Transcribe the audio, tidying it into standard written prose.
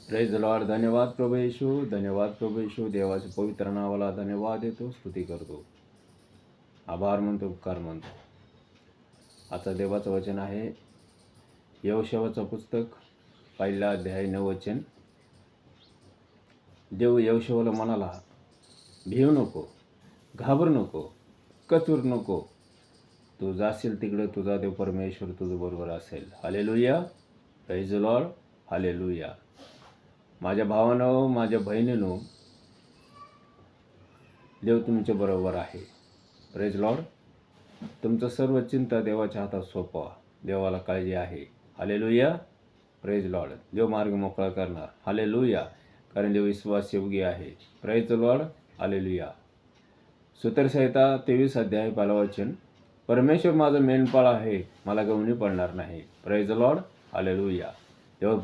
Praise the Lord. धन्यवाद प्रभू येशू, धन्यवाद प्रभू येशू. देवाच्या पवित्र नावाला धन्यवाद देतो, स्तुती करतो, आभार म्हणतो, उपकार म्हणतो. आता देवाचं वचन आहे यहोशूआचं पुस्तक, पहिला अध्याय 9 वचन. देव यहोशूआला म्हणाला, भिवू नको, घाबरू नको, कचूर नको. तू जाशील तिकडं तुझा देव परमेश्वर तुझं बरोबर असेल. Hallelujah. Praise the Lord. Hallelujah. माझ्या भावानं, माझ्या बहिणीनं, देव तुमच्या बरोबर आहे. Praise Lord. तुमचं सर्व चिंता देवाच्या हातात सोपवा. देवाला काळजी आहे. हालेलुया. Praise Lord. देव मार्ग मोकळा करणार. हालेलुया. कारण देव विश्वासयोग्य आहे. Praise Lord. हालेलुया. सूत्रसंहिता 23 अध्याय 1 वचन. परमेश्वर माझा मेंढपाळ आहे, मला गवणी पडणार नाही. Praise Lord. हालेलुया.